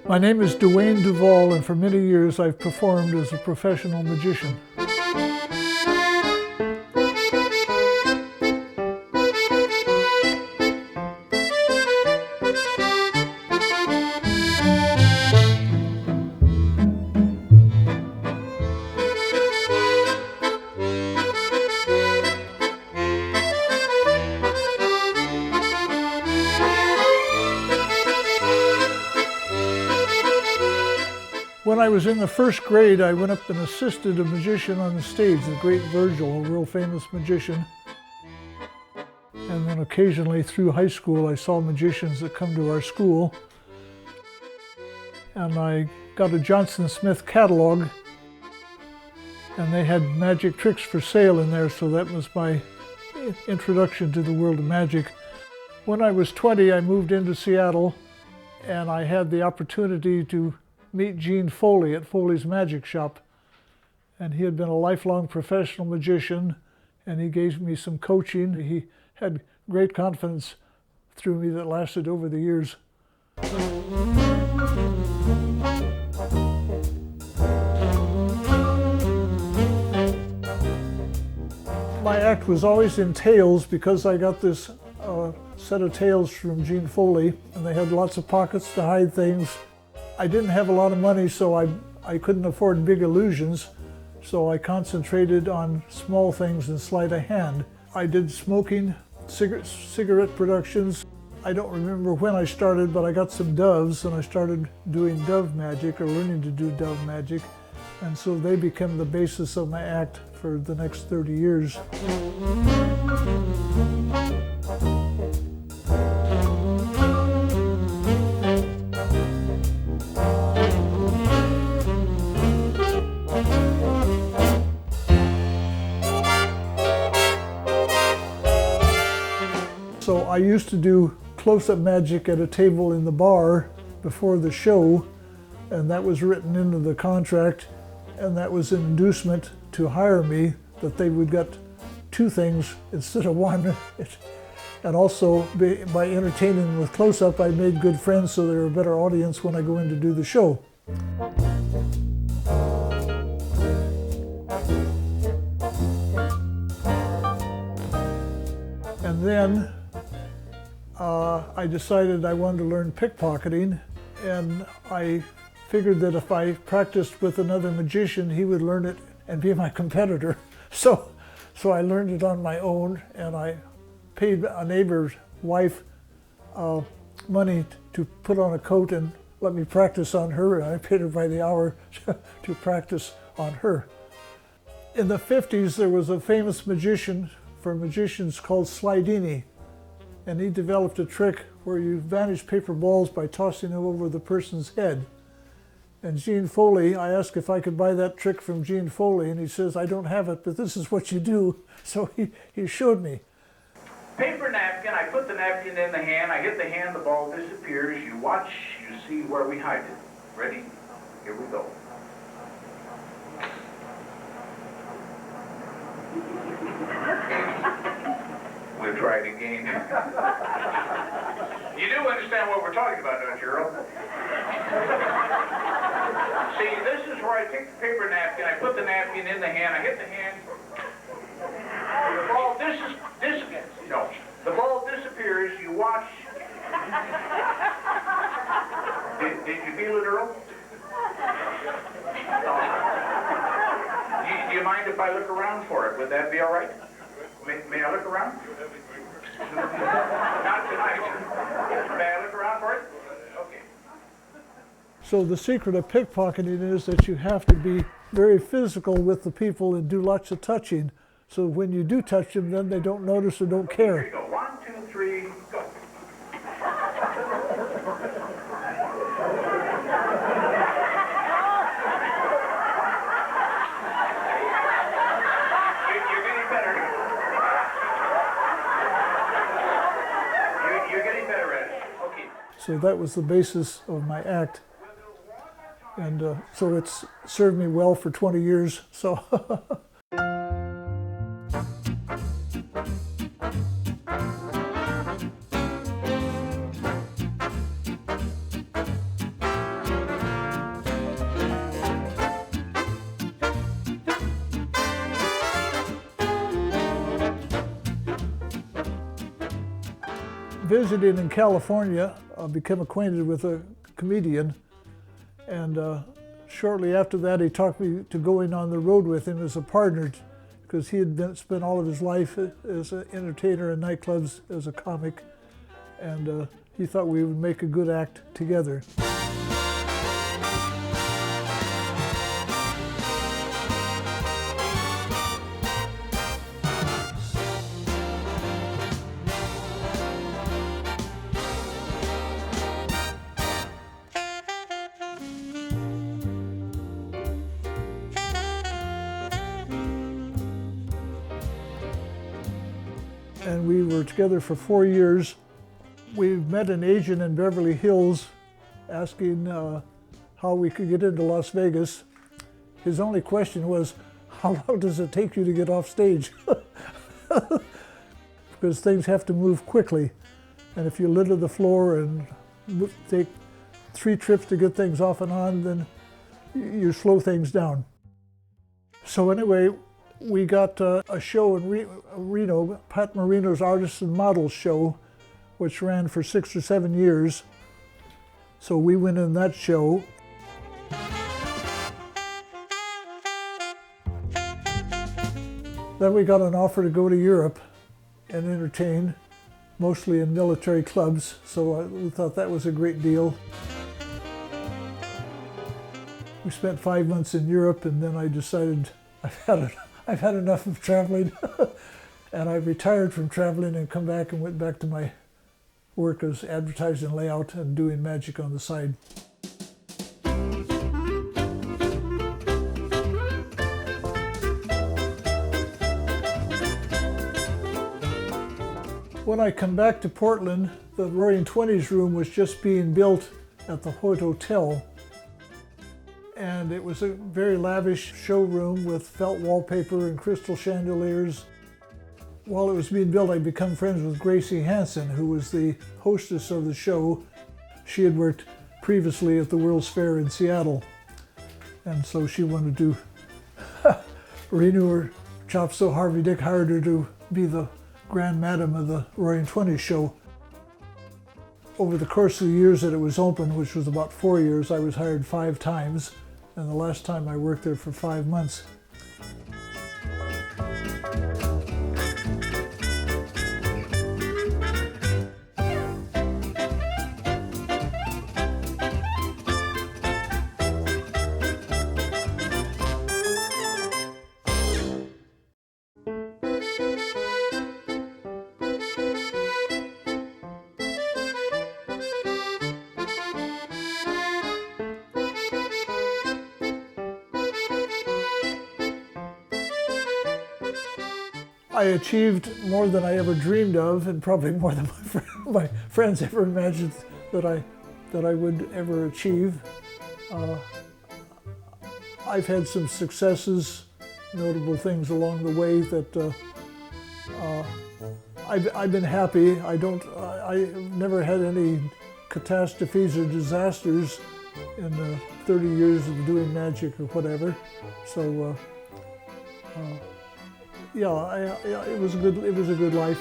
My name is Duane Duvall, and for many years I've performed as a professional magician. When I was in the first grade, I went up and assisted a magician on the stage, the great Virgil, a real famous magician. And then occasionally through high school, I saw magicians that come to our school. And I got a Johnson Smith catalog, and they had magic tricks for sale in there, so that was my introduction to the world of magic. When I was 20, I moved into Seattle, and I had the opportunity to meet Gene Foley at Foley's Magic Shop. And he had been a lifelong professional magician, and he gave me some coaching. He had great confidence through me that lasted over the years. My act was always in tails because I got this set of tails from Gene Foley, and they had lots of pockets to hide things. I didn't have a lot of money, so I couldn't afford big illusions, so I concentrated on small things and sleight of hand. I did smoking, cigarette productions. I don't remember when I started, but I got some doves, and I started doing dove magic, or learning to do dove magic, and so they became the basis of my act for the next 30 years. So I used to do close-up magic at a table in the bar before the show, and that was written into the contract, and that was an inducement to hire me, that they would get two things instead of one. And also, by entertaining them with close-up, I made good friends, so they were a better audience when I go in to do the show. And then I decided I wanted to learn pickpocketing, and I figured that if I practiced with another magician, he would learn it and be my competitor. So I learned it on my own, and I paid a neighbor's wife money to put on a coat and let me practice on her, and I paid her by the hour to practice on her. In the 50s, there was a famous magician for magicians called Slidini, and he developed a trick where you vanish paper balls by tossing them over the person's head. And Gene Foley, I asked if I could buy that trick from Gene Foley, and he says, I don't have it, but this is what you do. So he showed me. Paper napkin, I put the napkin in the hand, I hit the hand, the ball disappears. You watch, you see where we hide it. Ready? Here we go. We'll try it again. You do understand what we're talking about, don't you, Earl? See, this is where I take the paper napkin, I put the napkin in the hand, I hit the hand. The ball no, the ball disappears, you watch. Did you feel it, Earl? Do you mind if I look around for it? Would that be all right? May I look around? Not tonight. May I look around for it? Okay. So the secret of pickpocketing is that you have to be very physical with the people and do lots of touching. So when you do touch them, then they don't notice or don't care. Here you go. 1, 2, 3, go. You're getting better. You're getting better at it. Okay. So that was the basis of my act. And so it's served me well for 20 years. So visiting in California, I became acquainted with a comedian, and shortly after that he talked me to going on the road with him as a partner, because he had spent all of his life as an entertainer in nightclubs as a comic, and he thought we would make a good act together. And we were together for 4 years. We met an agent in Beverly Hills asking how we could get into Las Vegas. His only question was, how long does it take you to get off stage? Because things have to move quickly. And if you litter the floor and take 3 trips to get things off and on, then you slow things down. So anyway, we got a show in Reno, Pat Marino's Artists and Models show, which ran for 6 or 7 years. So we went in that show. Then we got an offer to go to Europe and entertain, mostly in military clubs, so we thought that was a great deal. We spent 5 months in Europe, and then I decided I've had enough of traveling, and I retired from traveling and come back and went back to my work as advertising layout and doing magic on the side. When I come back to Portland, the Roaring Twenties room was just being built at the Hoyt Hotel. And it was a very lavish showroom with felt wallpaper and crystal chandeliers. While it was being built, I'd become friends with Gracie Hansen, who was the hostess of the show. She had worked previously at the World's Fair in Seattle. And so she wanted to renew her chops, so Harvey Dick hired her to be the Grand Madam of the Roaring Twenties show. Over the course of the years that it was open, which was about 4 years, I was hired 5 times. And the last time I worked there for 5 months. I achieved more than I ever dreamed of, and probably more than my friends ever imagined that I would ever achieve. I've had some successes, notable things along the way that I've been happy. I've never had any catastrophes or disasters in 30 years of doing magic or whatever. So. Yeah, it was a good life.